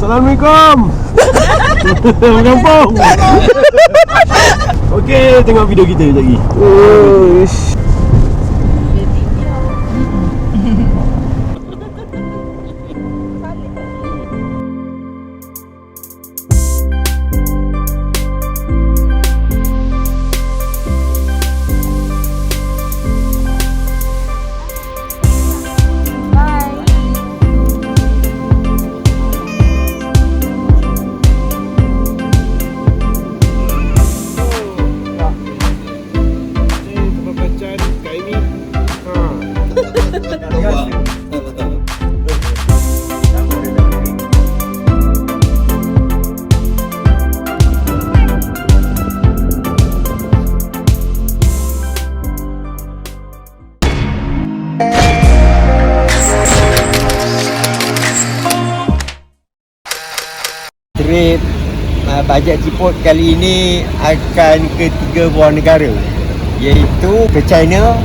Assalamualaikum. Kampung. Okey, tengok video kita lagi. Uish. Trip bajet Ciput kali ini akan ke 3 buah negara, iaitu ke China,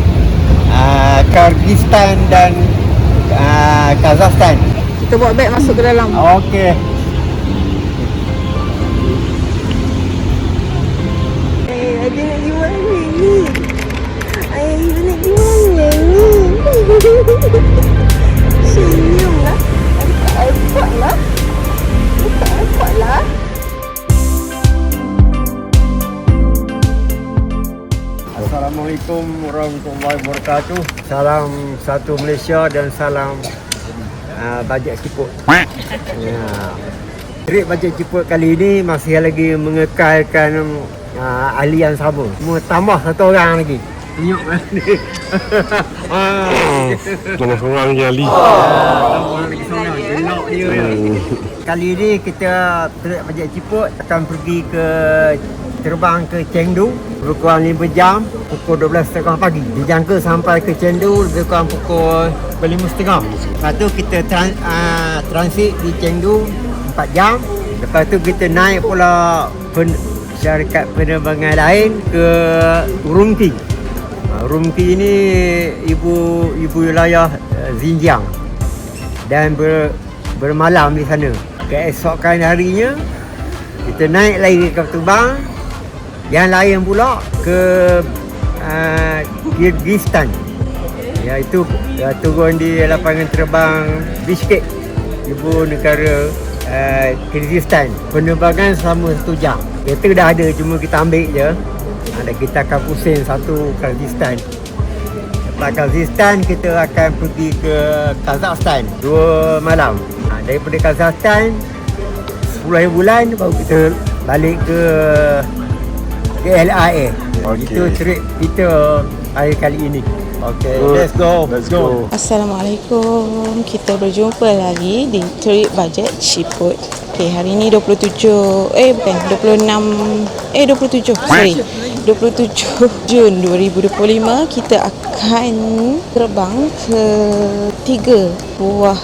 Kyrgyzstan dan Kazakhstan. Kita bawa beg masuk ke dalam. Okey. Ayah nak di mana ni? Ayah nak di mana ni? Senyumlah. Angkat-angkatlah. Angkat-angkatlah. Assalamualaikum warahmatullahi wabarakatuh. Salam satu Malaysia dan salam bajet Ciput. Ya. Trip bajet Ciput kali ini masih lagi mengekalkan ahli yang sama. Cuma tambah satu orang lagi. Tengok ni. Jangan seorang je Ali. Orang lagi seorang. Tengok dia. Kali ini kita trip bajet Ciput akan pergi ke terbang ke Chengdu lebih kurang 5 jam, pukul 12.30 pagi. Dijangka sampai ke Chengdu lebih kurang pukul 5.30. Lepas tu kita transit di Chengdu 4 jam. Lepas tu kita naik pula syarikat penerbangan lain ke Urumqi. Urumqi ni ibu wilayah Xinjiang dan bermalam di sana. Keesokan harinya kita naik lagi ke terbang yang lain pula ke Kyrgyzstan, iaitu turun di lapangan terbang Bishkek, ibu negara Kyrgyzstan. Penerbangan selama 1 jam. Kereta dah ada, cuma kita ambil je. Kita akan pusing satu Kyrgyzstan. Lepas Kyrgyzstan kita akan pergi ke Kazakhstan 2 malam. Daripada Kazakhstan 10 bulan baru kita balik ke LIA. Itu trip kita hari kali ini. Okay, let's go. Assalamualaikum. Kita berjumpa lagi di trip bajet Ciput. Okay, hari ini 27 Jun 2025. Kita akan terbang ke 3 buah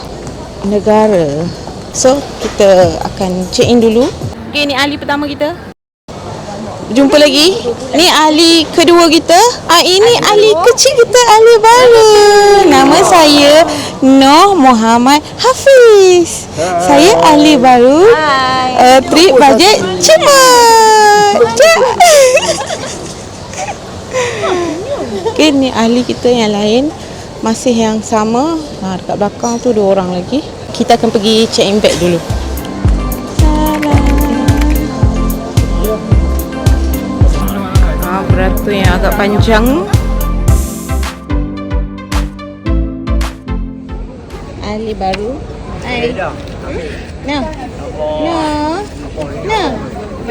negara. So, kita akan check in dulu. Okay, ni ahli pertama kita. Jumpa lagi. Ni ahli kedua kita. Ini ahli kecil kita, ahli baru. Nama saya Noh Muhammad Hafiz. Saya ahli baru. Trip bajet Ciput. Okay, ni ahli kita yang lain. Masih yang sama. Dekat belakang tu 2 orang lagi. Kita akan pergi check in bag dulu. Beratur yang agak panjang. Ahli baru. Hai. Nah.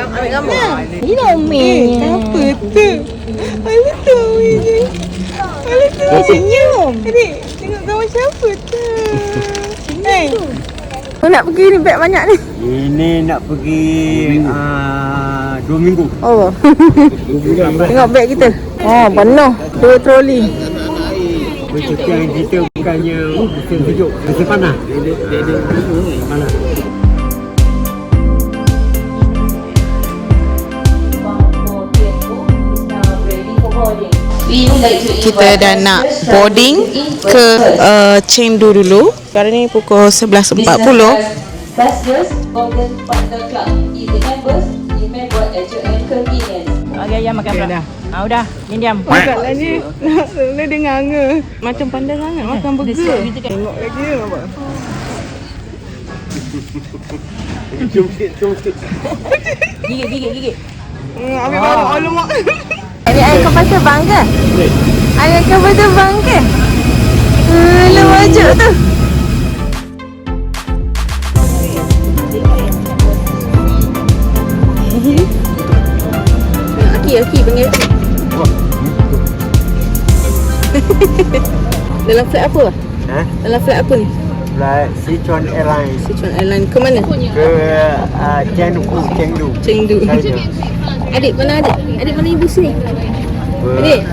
Ambil gambar. Ini Umi. Apa tu? Apa tu Umi ni? Apa tu? Senyum. Adik, tengok gambar siapa tu? Hai. Kau nak pergi ni beg banyak ni? Ini nak pergi 2 minggu. Oh. Tengok beg kita. Oh, penuh. 2 troli. Bercuti kita bukannya musim sejuk, musim panas. Panas. Kita dah nak boarding ke Chengdu dulu. Sekarang ni pukul 11.40. Passengers, Golden Panda Club. Easy members, remember at your own convenience. Okey, ayam makan pula. Dah. Dah. Diam. Masalah ni nak dia nganga. Macam panda sangat makan burger. Tengok lagi apa. Jom sikit. Gigit. Ambil baru alamak. Ini ayam kapal terbang ke? Ayam kapal terbang ke? Lu wajib tu. Okey, panggil Aki. Dalam flight apa? Dalam flight apa ni? Flight Sichuan Airlines Sichuan Airlines ke mana? ke Chengdu. Chengdu. China. Adik mana adik? Adik mana ibu sini? Adik.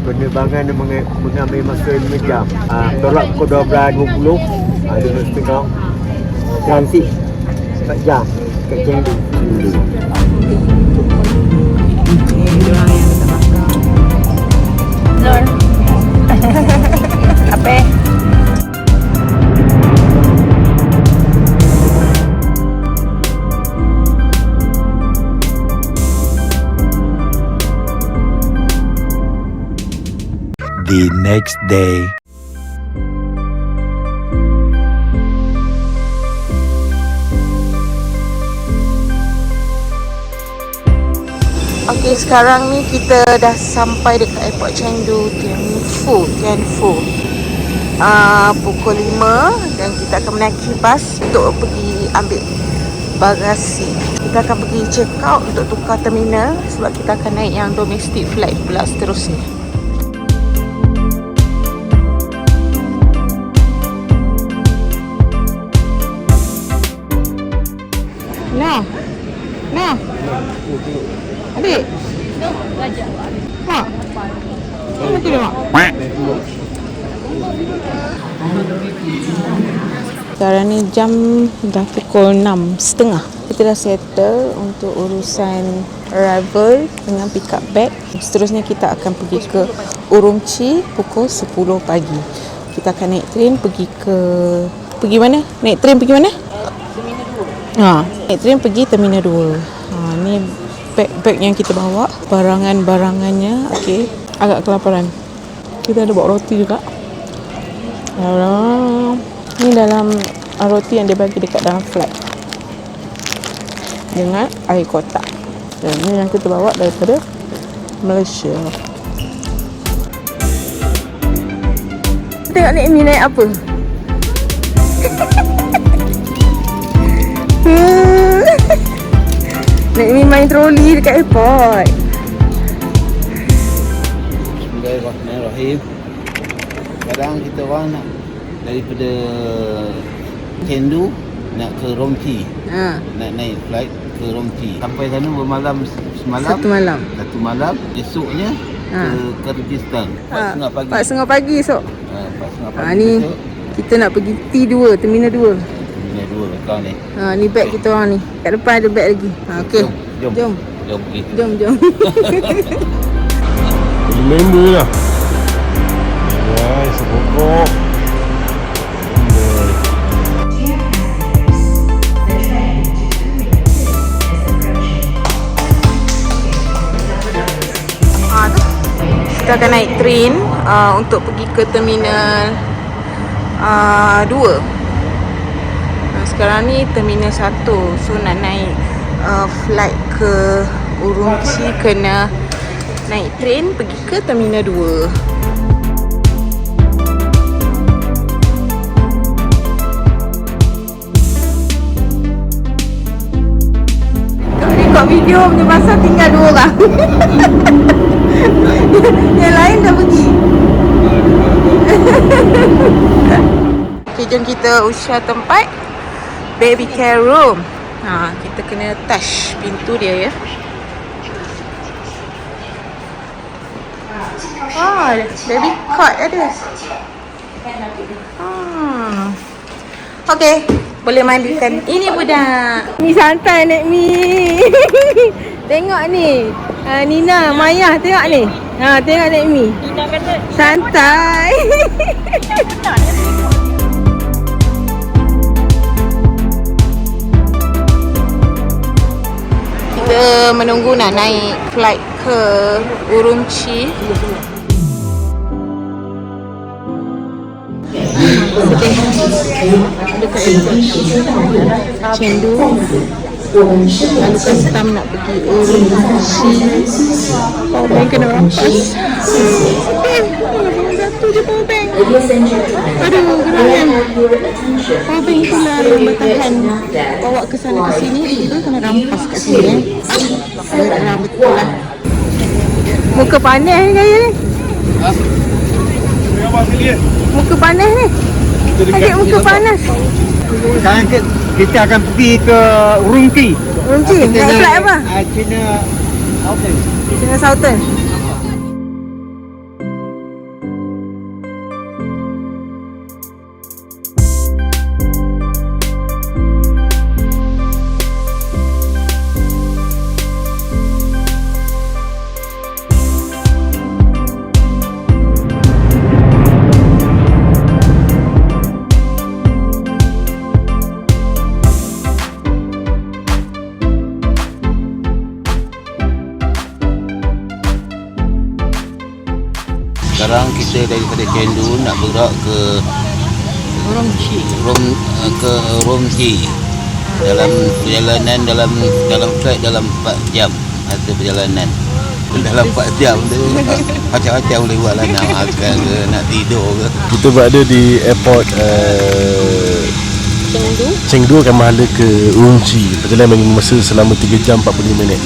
Penerbangan mengambil masa 5 jam. Tolak pukul 12.20. 2.5 transit 4 jam ke Chengdu. Nur. Apa? The next day. Okey, sekarang ni kita dah sampai dekat airport Chengdu, Tianfu. Pukul 5 dan kita akan menaiki bas untuk pergi ambil bagasi. Kita akan pergi check out untuk tukar terminal sebab kita akan naik yang domestic flight pula seterusnya. Nah. Adik. Ha. Mana tu dia, Mak? Sekarang ni jam dah pukul 6.30. Kita dah settle untuk urusan arrival dengan pick up bag. Seterusnya kita akan pergi ke Urumqi pukul 10 pagi. Kita akan naik train pergi mana? Naik train pergi mana? Naik train pergi Terminal 2. Ni bag yang kita bawa, barangan-barangannya. Okey, agak kelaparan. Kita ada bawa roti juga. Ni dalam roti yang dia bagi dekat dalam flight dengan air kotak. Dan ni yang kita bawa daripada Malaysia. Tengok Nek Mi naik apa? Nek Mi main troli dekat airport. Bismillahirrahmanirrahim. Sekarang kita orang nak daripada Chengdu nak ke Urumqi. Nak naik flight ke Urumqi. Sampai sana bermalam semalam. Satu malam. Esoknya ke Kyrgyzstan. 4.30 pagi. 4.30 pagi esok. 4.30 pagi. Ni esok. kita nak pergi T2, Terminal 2. Terminal 2 belakang ni. Ni beg kita orang ni. Kat depan ada beg lagi. Okey. Jom pergi. Jom. Jadi member lah. Sepokok. Kita akan naik train untuk pergi ke Terminal 2. Sekarang ni Terminal 1. So nak naik flight ke Urumqi kena naik train pergi ke Terminal 2. Rekod video punya pasal tinggal 2 orang. Yang lain dah pergi. Okay, jom kita usia tempat baby care room. Kita kena touch pintu dia ya. Baby cot ada. Okay, boleh mandikan. Ini budak. Ni santai Nek Mi. Tengok ni. Nina, Maya tengok ni. Tengok Nek Mi. Nina kata santai. kita menunggu nak naik flight ke Urumqi. Dekat Chengdu. Lalu custom nak pergi Urumqi. Powerbank kena rampas. Satu je powerbank. Aduh, gerangan. Powerbank itulah yang bertahan bawa ke sana ke sini. Kita kena rampas kat sini. Betul lah. Muka panas ni gaya ni. Muka panas ni. Adik muka panas. Sekarang kita akan pergi ke Urumqi. Urumqi? Naik flight apa? China Southern. China Southern. Sekarang kita daripada Chengdu nak bergerak ke Urumqi. Dalam perjalanan dalam flight dalam 4 jam masa perjalanan. Dalam 4 jam tu macam-macam boleh buat lah, nak makan ke, nak tidur ke. Kita berada di airport Chengdu akan mahala ke Urumqi. Perjalanan mengambil masa selama 3 jam 45 minit.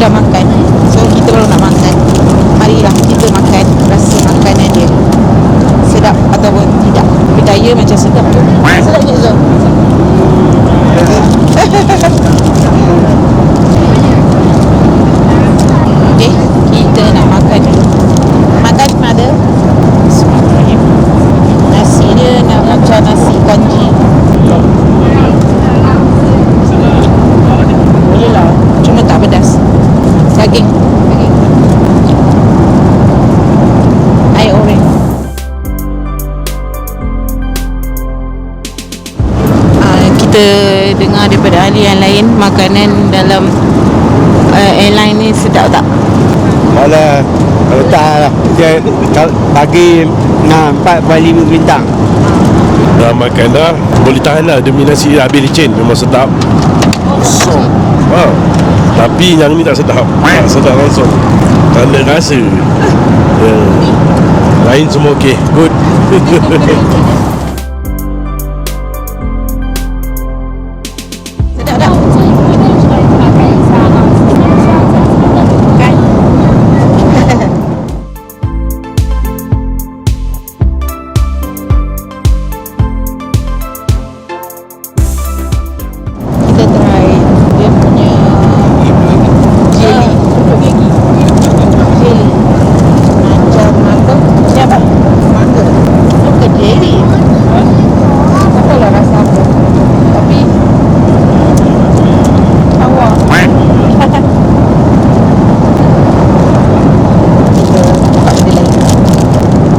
Dah makan. So kita baru nak makan. Marilah kita makan rasa makanan dia sedap ataupun tidak. Budaya macam sedap tu. Sedap je Zul. Okay, kita nak makan dulu. Makan mother. Bismillahirrahmanirrahim. Nasi dia nak macam nasi kanji. Boleh lah, cuma tak pedas. Daging. Air oranye. Kita dengar daripada ahli yang lain, makanan dalam airline ni sedap tak? Kalau tak lah, dia bagi 4/5 bintang. Dah makan dah, boleh tahan lah. Demi nasi habis licin, memang sedap. Kosong. Tapi yang ni tak sedap. Tak sedap langsung. Tak ada rasa. Lain semua okey. Good. Sedap tak? Kita try dia punya jelly. Jelly. Macam apa? Ni apa? Mangga. Bukan jelly. Tak tahu lah rasa apa. Tapi awak. Kita buka benda lain.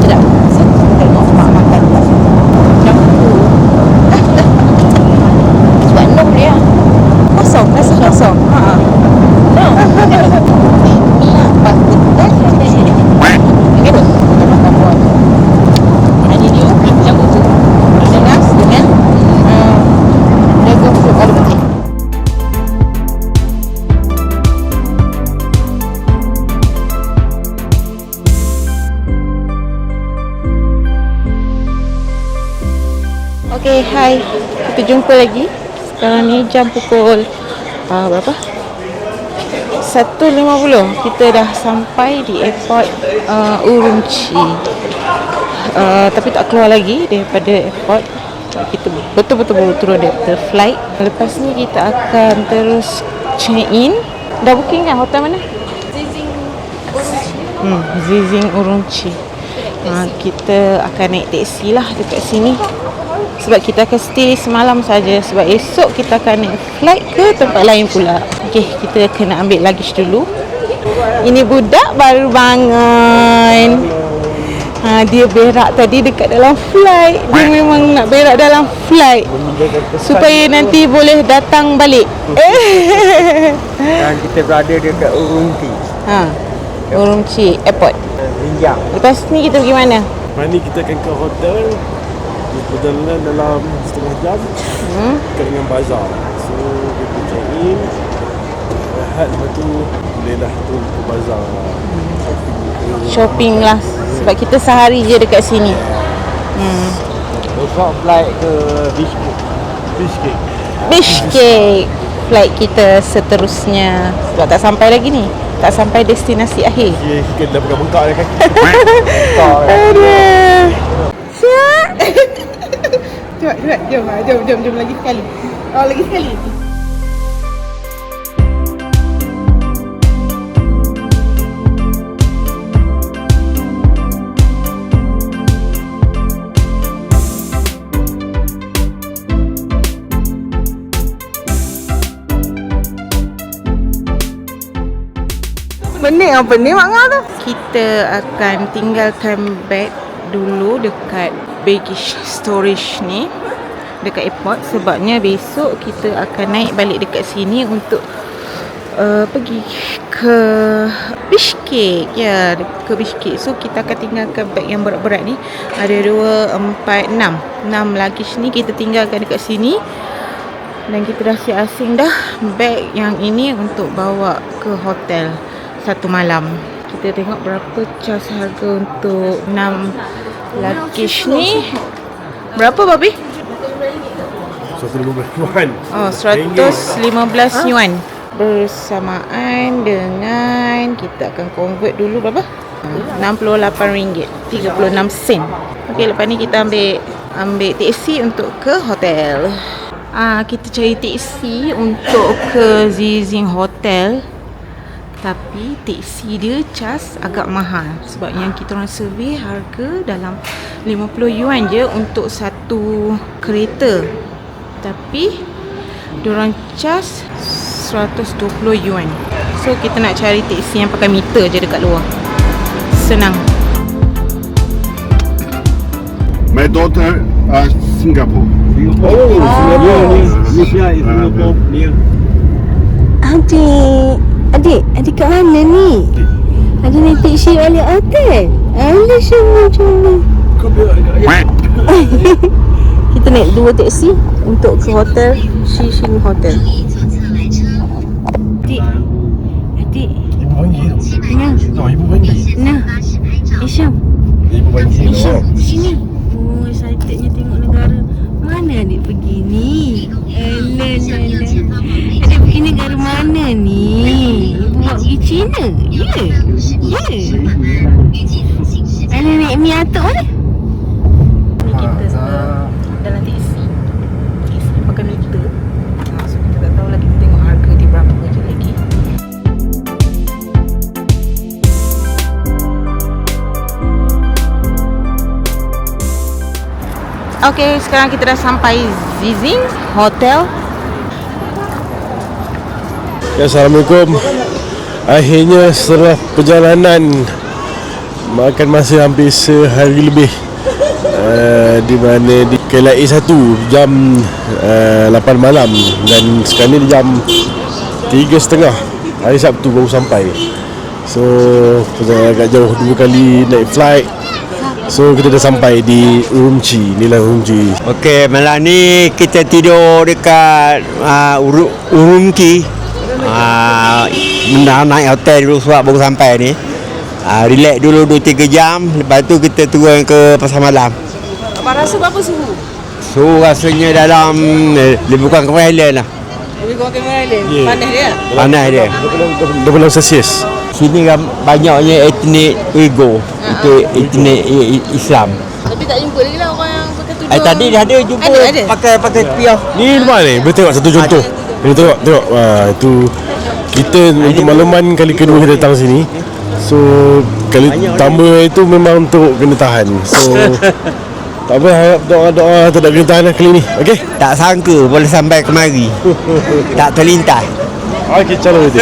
Sedap. Kita tengok mak makan. Campur. Sebab nom dia. Kosong. Rasa kosong. Haa. No. Ini apa? Kita kita makan buat. Ini dia campur tu. Dengan dragon fruit kalau putih. Okay, hai. Kita jumpa lagi. Sekarang ni jam pukul berapa? 1.50. Kita dah sampai di airport Urumqi. tapi tak keluar lagi daripada airport. Kita betul-betul baru turun daripada flight. Lepas ni kita akan terus check in. Dah booking kan hotel mana? Zizing Urumqi. Kita akan naik teksi lah dekat sini. Sebab kita akan stay semalam saja. Sebab esok kita akan naik flight ke tempat lain pula. Okey, kita kena ambil luggage dulu. Ini budak baru bangun. Dia berak tadi dekat dalam flight. Dia memang nak berak dalam flight supaya nanti boleh datang balik. Dan kita berada dekat Urumqi. Urumqi Airport. Binjam. Lepas ni kita pergi mana? Mari kita akan ke hotel. Perjalanan dalam setengah jam. Dekat dengan bazar. So kita check in, rehat, lepas tu bolehlah tu ke bazar. Shopping lah. Sebab kita sehari je dekat sini. Besok flight ke Bishkek. Bishkek flight kita seterusnya. Sebab tak sampai lagi ni. Tak sampai destinasi akhir. Kita dah bengkak dah kaki. Aduh. Siap. Jom lagi sekali. Lagi sekali. Benih apa ni mak ngah tu? Kita akan tinggalkan beg dulu dekat baggage storage ni dekat airport, sebabnya besok kita akan naik balik dekat sini untuk pergi ke Bishkek. Ya, ke Bishkek. So kita akan tinggalkan beg yang berat-berat ni. Ada 2, 4, 6 luggage ni kita tinggalkan dekat sini. Dan kita dah siap asing dah beg yang ini untuk bawa ke hotel 1 malam. Kita tengok berapa cas harga untuk 6 luggage ni. Berapa babi? 115 yuan. Oh, 115 yuan. Bersamaan dengan kita akan convert dulu berapa? RM68, 36 sen. Okey, lepas ni kita ambil teksi untuk ke hotel. Kita cari teksi untuk ke Zizing Hotel. Tapi teksi dia cas agak mahal. Sebab yang kita orang survey harga dalam 50 yuan je untuk satu kereta. Tapi diorang cas 120 yuan. So kita nak cari teksi yang pakai meter je dekat luar. Senang. My daughter Singapore. Oh, Singapore ni. Malaysia is Singapore near. Adik kat mana ni? Ada naik teksi balik hotel? Alah macam kita naik 2 teksi untuk ke hotel Shishing Hotel. Adik Ibu panggil. Nah, Ibu panggil. nah Isyam, Ibu panggil. sini. Oh, excitednya tengok negara. Mana adik pergi ni? Adik pergi negara mana ni? Ibu buat pergi China? Ya. Adik naik mi atuk mana? Ni kita dalam teksi pakai meter. So kita tak tahu lagi, kita tengok harga dia berapa je lagi. Okey, sekarang kita dah sampai Zizing Hotel. Ya, Assalamualaikum. Akhirnya setelah perjalanan makan masa hampir sehari lebih, di mana di KLIA 1 jam 8 malam, dan sekarang ni jam 3.30 hari Sabtu baru sampai. So perjalanan agak jauh, 2 kali naik flight. So kita dah sampai di Urumqi. Inilah Urumqi. Okey, malam ni kita tidur dekat Urumqi. Naik hotel dulu sebab baru sampai ni. Relax dulu 2-3 jam. Lepas tu kita turun ke pasar malam. Abang rasa berapa suhu? So rasanya dalam lebih kurang Cameron Highland lah. Lebih kurang Cameron Highland. Yeah. Panas dia. Panas dia. 26 Celsius. Sini kan banyaknya etnik Uyghur. Itu etnik Islam. Tapi tak jumpa lagi lah orang yang pakai tudung. Tadi dia ada jumpa Ada? pakai piah. Ni rumah ni. Boleh tengok satu contoh. Ni tengok. Itu kita untuk makluman kali kedua kita datang sini. So kali tambah itu memang untuk kena tahan. So tak apa, harap doa-doa tak kena tahan lah kali ni. Okey. Tak sangka boleh sampai kemari. Tak terlintas. Okey, calon nanti.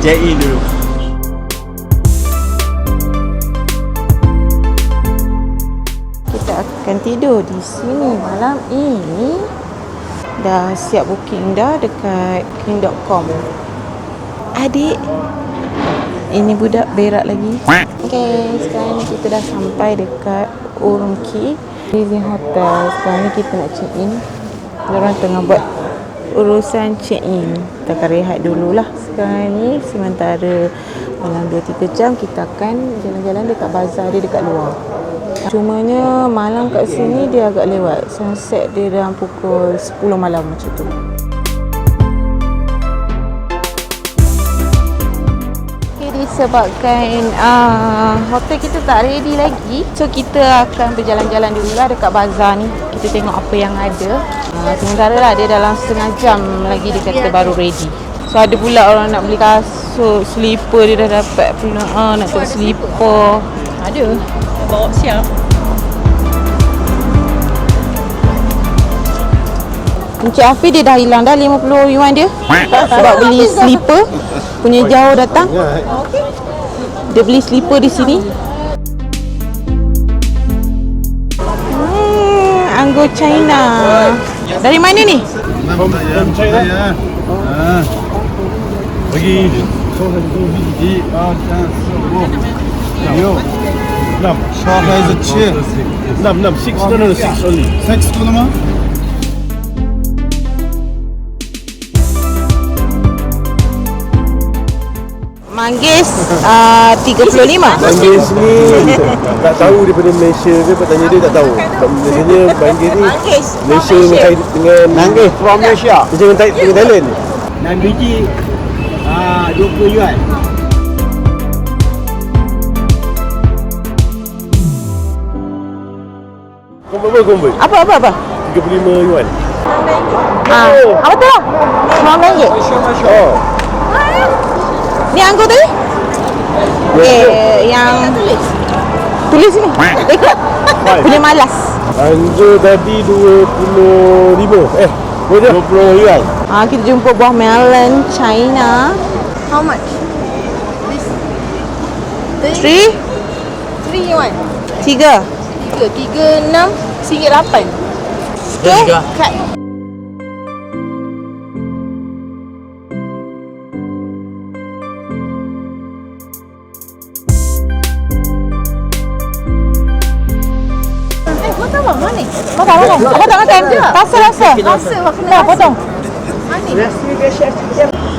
Check in dulu. Kita akan tidur di sini malam ini. Dah siap booking dah dekat King.com. Adik, ini budak berak lagi. Okay, sekarang ni kita dah sampai dekat Urumqi Disney Hotel. Sekarang ni kita nak check in. Diorang tengah buat urusan check in. Kita akan rehat dululah sekarang ni. Sementara dalam 2-3 jam kita akan jalan-jalan dekat bazar dia dekat luar. Cumanya malam kat sini dia agak lewat. Sunset dia dalam pukul 10 malam macam tu. Okay, disebabkan hotel kita tak ready lagi, so kita akan berjalan-jalan dulu lah dekat bazar ni. Kita tengok apa yang ada. Sementara lah dia dalam setengah jam lagi dia kata baru ready. So ada pula orang nak beli kasut, slipper dia dah dapat pula. Nak tengok slipper. Ada. Bawa siap. Encik Hafiz dia dah hilang dah 50 yuan dia sebab beli slipper. Punya jauh datang. Dia beli slipper di sini. Anggur China. Dari mana ni? China. Bagi 6 小孩子7 6 only. 6 够了吗？ Manggis 35. Manggis ni tak tahu daripada Malaysia ke, tanya dia tak tahu. Biasanya manggis ni Malaysia dengan Manggis from Malaysia. dengan Thailand. 6 biji 20 yuan. Convert. Apa? 35 yuan. Apa tu? RM9. Oh. Ni anggur tadi? Yang tulis ni. Punya malas. Anggur tadi 25. Berapa? 20 yuan. Kita jumpa buah melon China. How much? This 3 3 yuan. 3 3 6 RM8. Okay. Cut. Makan. Rasa. Dah potong.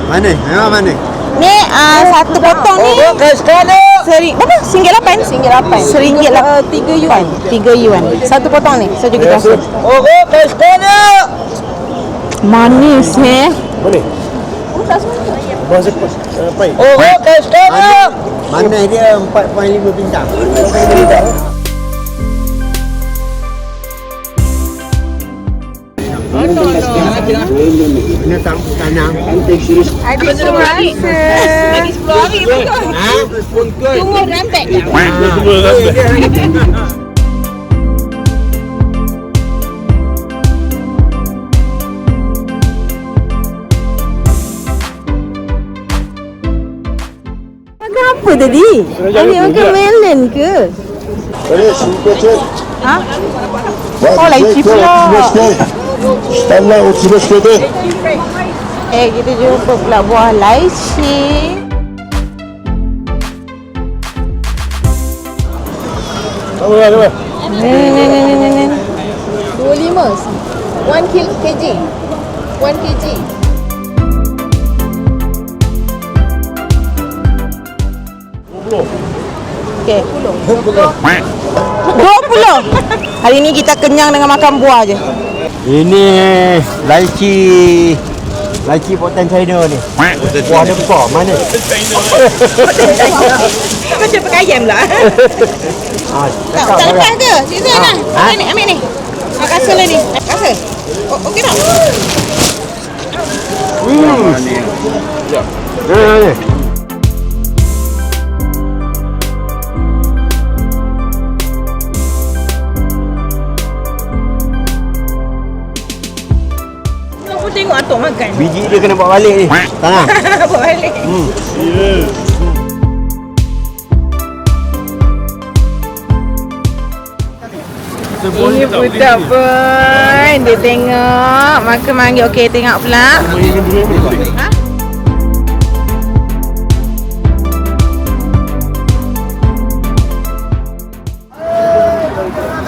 Mana? Memang mana? Ni satu potong ni berapa? RM8. RM8. 3 yuan. 3 yuan. Satu potong ni. Saja kita rasa. Manis Mana? Bahasa pahit. Mana dia 4.5 bintang. Kena tanam. Adik semua rasa. Lagi 10 hari pun. Tunggu rampek. Makan apa tadi? Adik makan melon ke? Ha? Oh, lychee pula. Standar 35 kg. Kita jumpa pula buah lychee. Apa? Ni. 25. 1 kg. 1 kg. Okey. 20. Hari ni kita kenyang dengan makan buah je. Ini lychee Laki potan China ni. Wah, ada besar mana? Macam pakai ayam lah. Tak lepas ke? Sini lah. Ambil ni. Rasa lah ni. Rasa. Okey tak? Ni. Aku tengok Atok makan. Biji dia kena bawa balik ni. Tangan. Bawa balik. Ini budak pun dia tengok maka manggil okey tengok pula. Ha?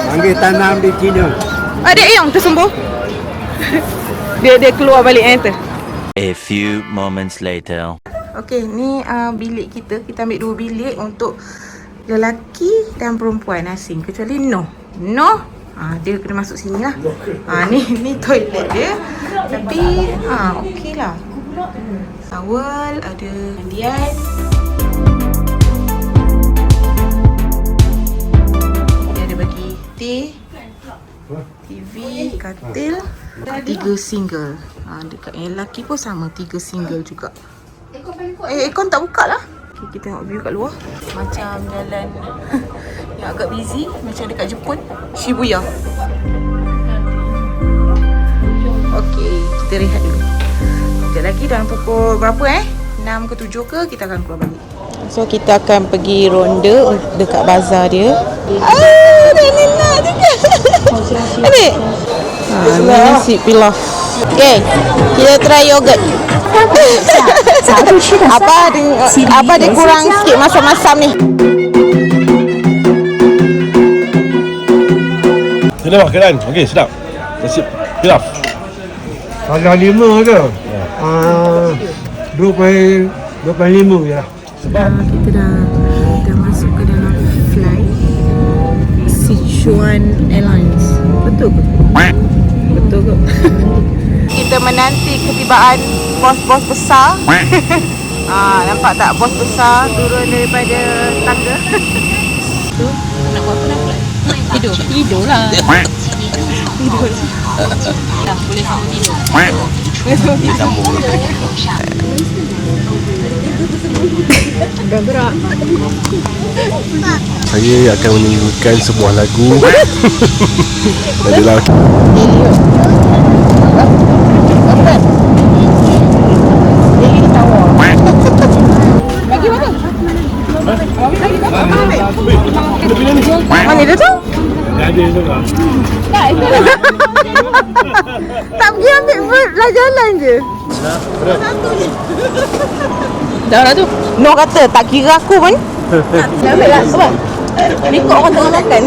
Panggil tanam di Cina. Adik yang tersembuh. dia keluar balik tu. A few moments later. Okey, ni bilik kita. Kita ambil 2 bilik untuk lelaki dan perempuan asing kecuali Noh. Dia kena masuk sini lah. Ni toilet dia. Tapi okey lah. Towel, ada mandian. Dia ada bagi teh, TV, katil, 3 single. Dekat yang lelaki pun sama, 3 single juga. Aircon tak buka lah. Okay, kita tengok view kat luar. Macam jalan yang agak busy, macam dekat Jepun, Shibuya. Okey, kita rehat dulu. Sekejap lagi dalam pukul berapa 6 ke 7 ke kita akan keluar balik. So kita akan pergi ronda dekat bazar dia. Dia nak juga. Adik. Nasi pilaf. Okay, kita try yogurt. Apa dia kurang sikit masam-masam ni. Sedap makanan. Okey, sedap. Nasi pilaf. Kalau 5 ke? 25 je lah. Kita dah masuk ke dalam flight Sichuan Airlines. Betul ke? Betul ke? Kita menanti ketibaan bos-bos besar. Nampak tak bos besar turun daripada tangga? Tu nak buat apa nak flight? Tidur lah. Tidur. Dah boleh tidur. Dia sambung. Gerak. Saya akan menyanyikan sebuah lagu. Adalah Bagi mana? Mana dia tu? ada juga. Tak pergi ambil lah jalan je. Dah lah tu. Noh kata tak kira aku pun. Nak ambil lah sebab ikut orang tengah makan.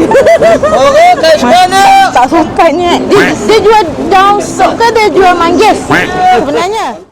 Okey, kat mana? Tak sukanya. Dia jual daun sok ke dia jual manggis? Sebenarnya.